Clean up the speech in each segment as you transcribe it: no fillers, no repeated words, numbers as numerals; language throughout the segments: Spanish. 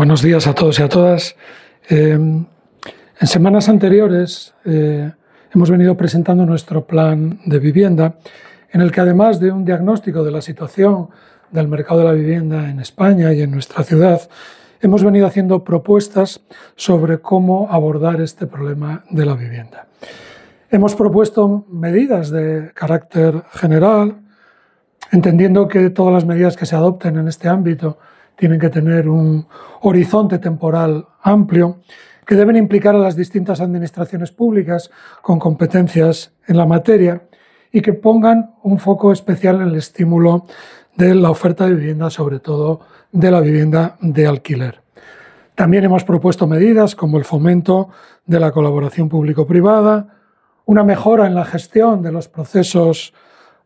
Buenos días a todos y a todas. En semanas anteriores hemos venido presentando nuestro plan de vivienda, en el que además de un diagnóstico de la situación del mercado de la vivienda en España y en nuestra ciudad, hemos venido haciendo propuestas sobre cómo abordar este problema de la vivienda. Hemos propuesto medidas de carácter general, entendiendo que todas las medidas que se adopten en este ámbito tienen que tener un horizonte temporal amplio, que deben implicar a las distintas administraciones públicas con competencias en la materia y que pongan un foco especial en el estímulo de la oferta de vivienda, sobre todo de la vivienda de alquiler. También hemos propuesto medidas como el fomento de la colaboración público-privada, una mejora en la gestión de los procesos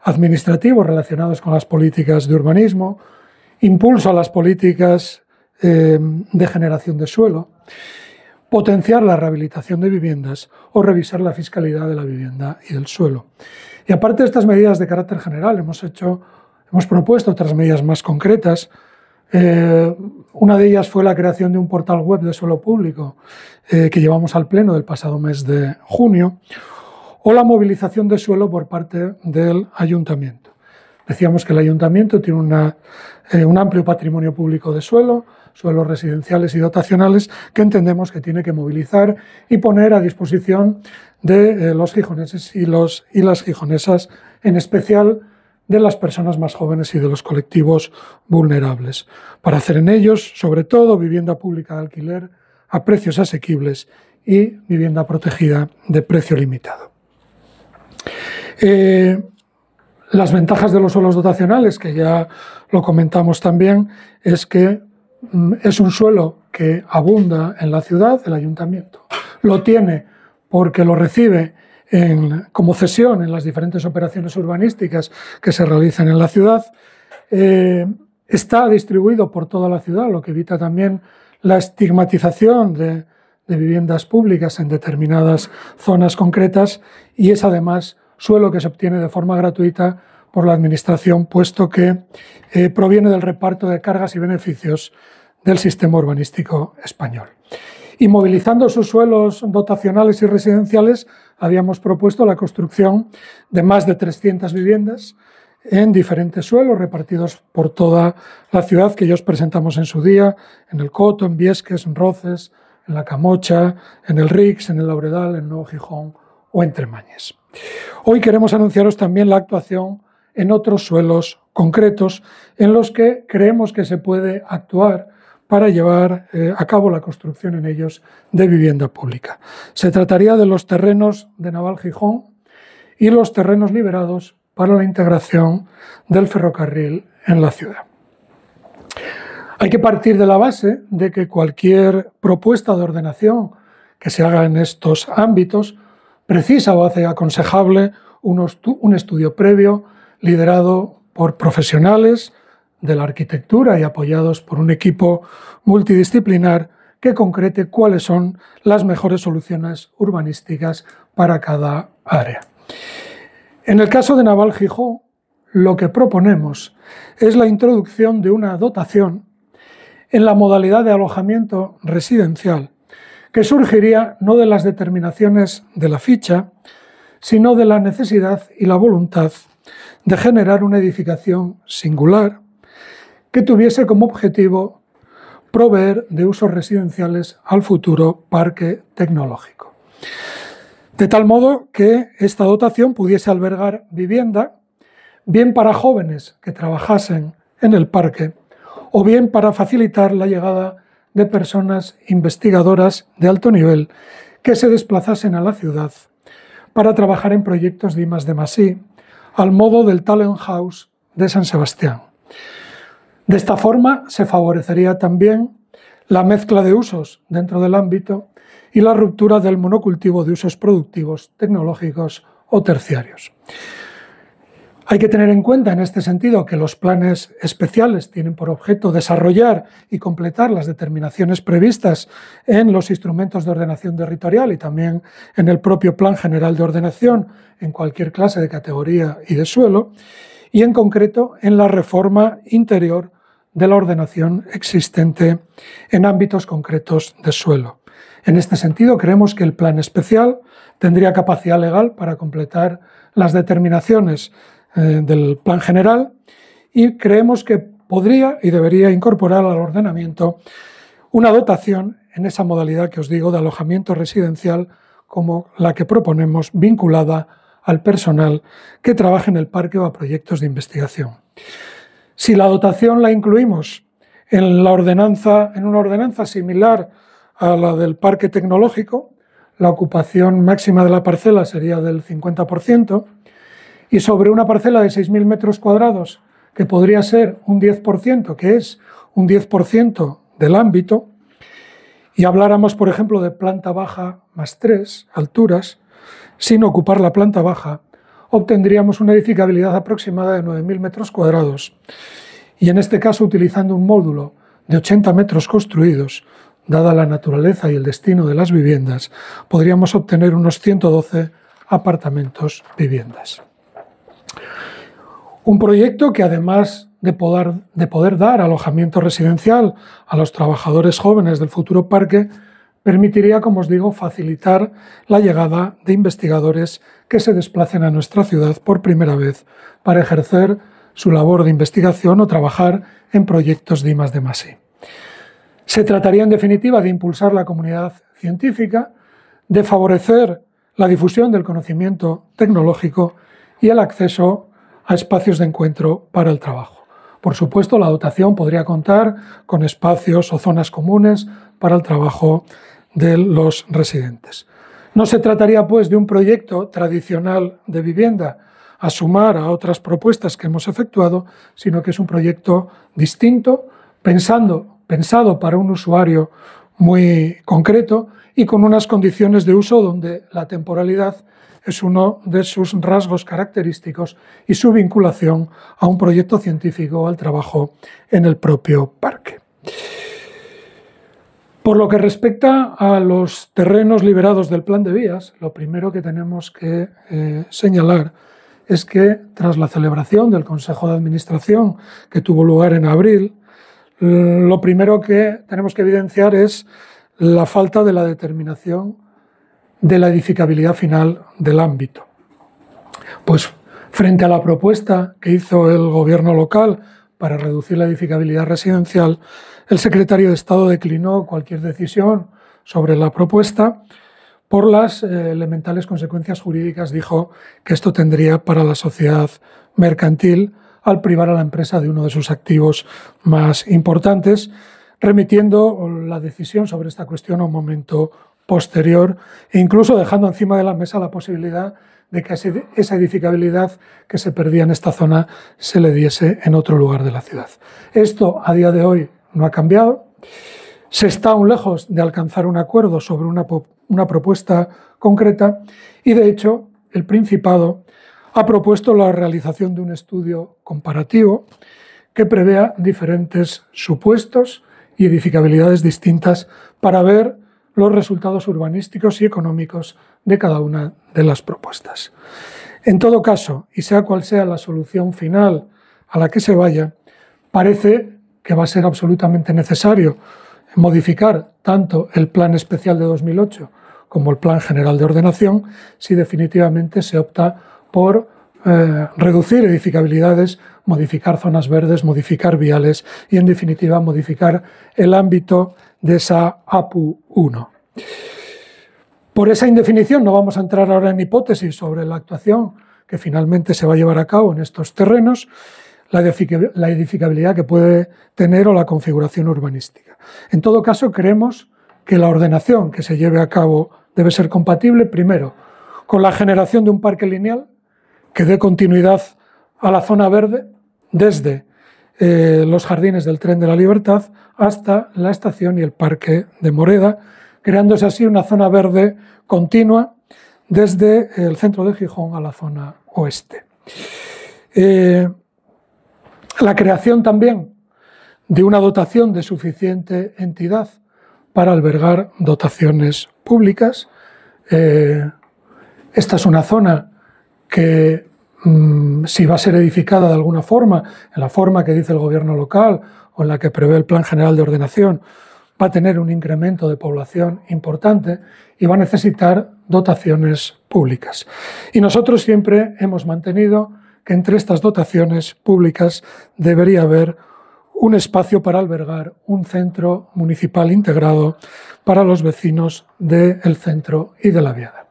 administrativos relacionados con las políticas de urbanismo, impulso a las políticas de generación de suelo, potenciar la rehabilitación de viviendas o revisar la fiscalidad de la vivienda y del suelo. Y aparte de estas medidas de carácter general, hemos propuesto otras medidas más concretas. Una de ellas fue la creación de un portal web de suelo público que llevamos al Pleno del pasado mes de junio, o la movilización de suelo por parte del Ayuntamiento. Decíamos que el Ayuntamiento tiene un amplio patrimonio público de suelos residenciales y dotacionales que entendemos que tiene que movilizar y poner a disposición de los gijoneses y las gijonesas, en especial de las personas más jóvenes y de los colectivos vulnerables, para hacer en ellos, sobre todo, vivienda pública de alquiler a precios asequibles y vivienda protegida de precio limitado. Las ventajas de los suelos dotacionales, que ya lo comentamos también, es que es un suelo que abunda en la ciudad. El Ayuntamiento lo tiene porque lo recibe como cesión en las diferentes operaciones urbanísticas que se realizan en la ciudad. Está distribuido por toda la ciudad, lo que evita también la estigmatización de viviendas públicas en determinadas zonas concretas, y es además suelo que se obtiene de forma gratuita por la Administración, puesto que proviene del reparto de cargas y beneficios del sistema urbanístico español. Y movilizando sus suelos dotacionales y residenciales, habíamos propuesto la construcción de más de 300 viviendas en diferentes suelos repartidos por toda la ciudad, que ya os presentamos en su día, en el Coto, en Viesques, en Roces, en La Camocha, en el Rix, en el Lauredal, en Nuevo Gijón o en Tremañes. Hoy queremos anunciaros también la actuación en otros suelos concretos en los que creemos que se puede actuar para llevar a cabo la construcción en ellos de vivienda pública. Se trataría de los terrenos de Naval-Gijón y los terrenos liberados para la integración del ferrocarril en la ciudad. Hay que partir de la base de que cualquier propuesta de ordenación que se haga en estos ámbitos precisa o hace aconsejable un estudio previo liderado por profesionales de la arquitectura y apoyados por un equipo multidisciplinar que concrete cuáles son las mejores soluciones urbanísticas para cada área. En el caso de Naval-Gijón, lo que proponemos es la introducción de una dotación en la modalidad de alojamiento residencial, que surgiría no de las determinaciones de la ficha, sino de la necesidad y la voluntad de generar una edificación singular que tuviese como objetivo proveer de usos residenciales al futuro parque tecnológico. De tal modo que esta dotación pudiese albergar vivienda, bien para jóvenes que trabajasen en el parque, o bien para facilitar la llegada de personas investigadoras de alto nivel que se desplazasen a la ciudad para trabajar en proyectos de I+D+I, al modo del Talent House de San Sebastián. De esta forma se favorecería también la mezcla de usos dentro del ámbito y la ruptura del monocultivo de usos productivos, tecnológicos o terciarios. Hay que tener en cuenta en este sentido que los planes especiales tienen por objeto desarrollar y completar las determinaciones previstas en los instrumentos de ordenación territorial y también en el propio Plan General de Ordenación en cualquier clase de categoría y de suelo, y en concreto en la reforma interior de la ordenación existente en ámbitos concretos de suelo. En este sentido, creemos que el plan especial tendría capacidad legal para completar las determinaciones del plan general y creemos que podría y debería incorporar al ordenamiento una dotación en esa modalidad que os digo de alojamiento residencial como la que proponemos, vinculada al personal que trabaje en el parque o a proyectos de investigación. Si la dotación la incluimos en una ordenanza similar a la del parque tecnológico, la ocupación máxima de la parcela sería del 50% y sobre una parcela de 6.000 metros cuadrados, que podría ser un 10%, que es un 10% del ámbito, y habláramos, por ejemplo, de planta baja más 3 alturas, sin ocupar la planta baja, obtendríamos una edificabilidad aproximada de 9.000 metros cuadrados. Y en este caso, utilizando un módulo de 80 metros construidos, dada la naturaleza y el destino de las viviendas, podríamos obtener unos 112 apartamentos viviendas. Un proyecto que, además de poder dar alojamiento residencial a los trabajadores jóvenes del futuro parque, permitiría, como os digo, facilitar la llegada de investigadores que se desplacen a nuestra ciudad por primera vez para ejercer su labor de investigación o trabajar en proyectos de I+D+I. Se trataría, en definitiva, de impulsar la comunidad científica, de favorecer la difusión del conocimiento tecnológico y el acceso a espacios de encuentro para el trabajo. Por supuesto, la dotación podría contar con espacios o zonas comunes para el trabajo de los residentes. No se trataría, pues, de un proyecto tradicional de vivienda a sumar a otras propuestas que hemos efectuado, sino que es un proyecto distinto, pensado para un usuario muy concreto y con unas condiciones de uso donde la temporalidad es uno de sus rasgos característicos y su vinculación a un proyecto científico o al trabajo en el propio parque. Por lo que respecta a los terrenos liberados del plan de vías, lo primero que tenemos que señalar es que tras la celebración del Consejo de Administración que tuvo lugar en abril, lo primero que tenemos que evidenciar es la falta de la determinación de la edificabilidad final del ámbito. Pues frente a la propuesta que hizo el gobierno local para reducir la edificabilidad residencial, el secretario de Estado declinó cualquier decisión sobre la propuesta por las elementales consecuencias jurídicas, dijo, que esto tendría para la sociedad mercantil al privar a la empresa de uno de sus activos más importantes, remitiendo la decisión sobre esta cuestión a un momento posterior e incluso dejando encima de la mesa la posibilidad de que esa edificabilidad que se perdía en esta zona se le diese en otro lugar de la ciudad. Esto a día de hoy no ha cambiado. Se está aún lejos de alcanzar un acuerdo sobre una propuesta concreta y, de hecho, el Principado ha propuesto la realización de un estudio comparativo que prevea diferentes supuestos y edificabilidades distintas para ver los resultados urbanísticos y económicos de cada una de las propuestas. En todo caso, y sea cual sea la solución final a la que se vaya, parece que va a ser absolutamente necesario modificar tanto el Plan Especial de 2008 como el Plan General de Ordenación si definitivamente se opta por reducir edificabilidades, modificar zonas verdes, modificar viales y, en definitiva, modificar el ámbito de esa APU 1. Por esa indefinición no vamos a entrar ahora en hipótesis sobre la actuación que finalmente se va a llevar a cabo en estos terrenos, la edificabilidad que puede tener o la configuración urbanística. En todo caso, creemos que la ordenación que se lleve a cabo debe ser compatible, primero, con la generación de un parque lineal que dé continuidad a la zona verde desde los jardines del Tren de la Libertad hasta la estación y el Parque de Moreda, creándose así una zona verde continua desde el centro de Gijón a la zona oeste. La creación también de una dotación de suficiente entidad para albergar dotaciones públicas. Esta es una zona que si va a ser edificada de alguna forma, en la forma que dice el gobierno local o en la que prevé el Plan General de Ordenación, va a tener un incremento de población importante y va a necesitar dotaciones públicas. Y nosotros siempre hemos mantenido que entre estas dotaciones públicas debería haber un espacio para albergar un centro municipal integrado para los vecinos del centro y de la Viada.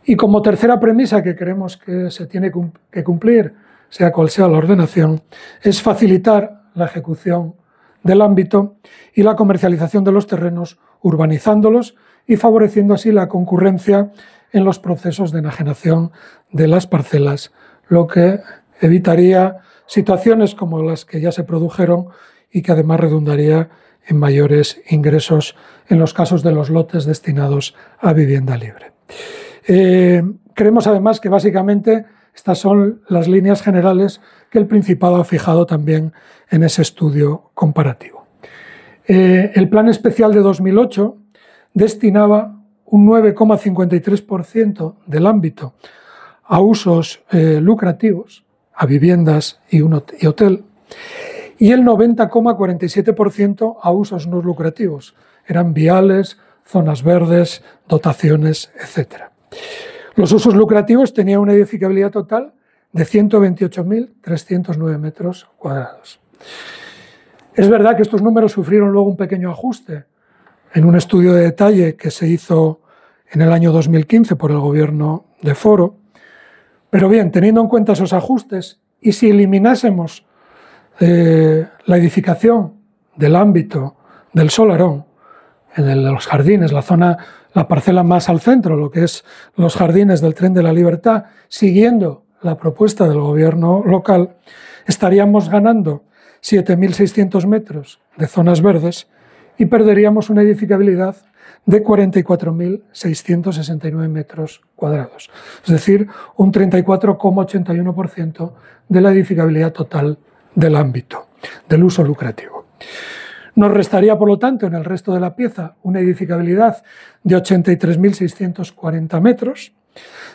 Y como tercera premisa que creemos que se tiene que cumplir, sea cual sea la ordenación, es facilitar la ejecución del ámbito y la comercialización de los terrenos, urbanizándolos y favoreciendo así la concurrencia en los procesos de enajenación de las parcelas, lo que evitaría situaciones como las que ya se produjeron y que además redundaría en mayores ingresos en los casos de los lotes destinados a vivienda libre. Creemos además que básicamente estas son las líneas generales que el Principado ha fijado también en ese estudio comparativo. El Plan Especial de 2008 destinaba un 9,53% del ámbito a usos lucrativos, a viviendas y hotel, y el 90,47% a usos no lucrativos. Eran viales, zonas verdes, dotaciones, etc. Los usos lucrativos tenían una edificabilidad total de 128.309 metros cuadrados. Es verdad que estos números sufrieron luego un pequeño ajuste en un estudio de detalle que se hizo en el año 2015 por el gobierno de Foro, pero bien, teniendo en cuenta esos ajustes y si eliminásemos la edificación del ámbito del solarón, en los jardines, la parcela más al centro, lo que es los jardines del Tren de la Libertad, siguiendo la propuesta del gobierno local, estaríamos ganando 7.600 metros de zonas verdes y perderíamos una edificabilidad de 44.669 metros cuadrados, es decir, un 34,81% de la edificabilidad total del ámbito, del uso lucrativo. Nos restaría, por lo tanto, en el resto de la pieza una edificabilidad de 83.640 metros,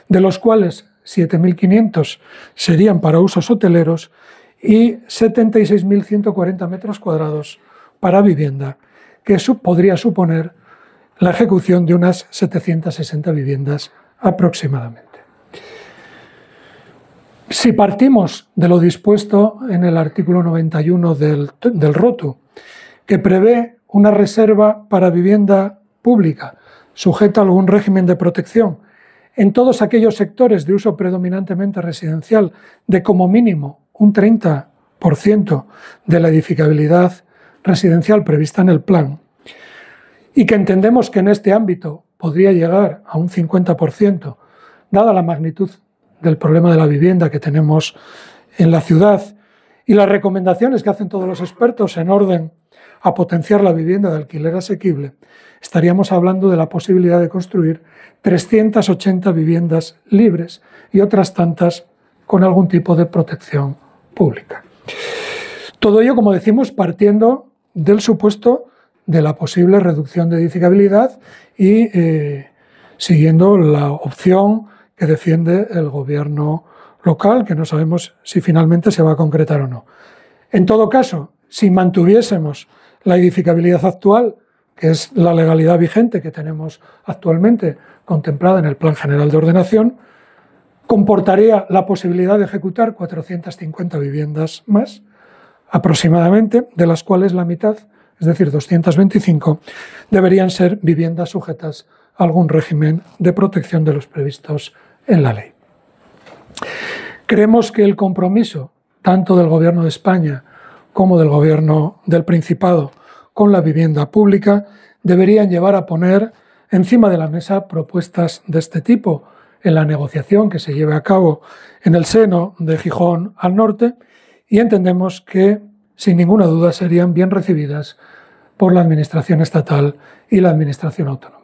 de los cuales 7.500 serían para usos hoteleros y 76.140 metros cuadrados para vivienda, que podría suponer la ejecución de unas 760 viviendas aproximadamente. Si partimos de lo dispuesto en el artículo 91 del ROTU, que prevé una reserva para vivienda pública sujeta a algún régimen de protección en todos aquellos sectores de uso predominantemente residencial de como mínimo un 30% de la edificabilidad residencial prevista en el plan, y que entendemos que en este ámbito podría llegar a un 50%, dada la magnitud del problema de la vivienda que tenemos en la ciudad y las recomendaciones que hacen todos los expertos en orden a potenciar la vivienda de alquiler asequible, estaríamos hablando de la posibilidad de construir 380 viviendas libres y otras tantas con algún tipo de protección pública. Todo ello, como decimos, partiendo del supuesto de la posible reducción de edificabilidad y siguiendo la opción que defiende el gobierno local, que no sabemos si finalmente se va a concretar o no. En todo caso, si mantuviésemos la edificabilidad actual, que es la legalidad vigente que tenemos actualmente contemplada en el Plan General de Ordenación, comportaría la posibilidad de ejecutar 450 viviendas más, aproximadamente, de las cuales la mitad, es decir, 225, deberían ser viviendas sujetas a algún régimen de protección de los previstos en la ley. Creemos que el compromiso, tanto del Gobierno de España como del Gobierno del Principado, con la vivienda pública, deberían llevar a poner encima de la mesa propuestas de este tipo en la negociación que se lleve a cabo en el seno de Gijón al Norte, y entendemos que, sin ninguna duda, serían bien recibidas por la Administración estatal y la Administración autonómica.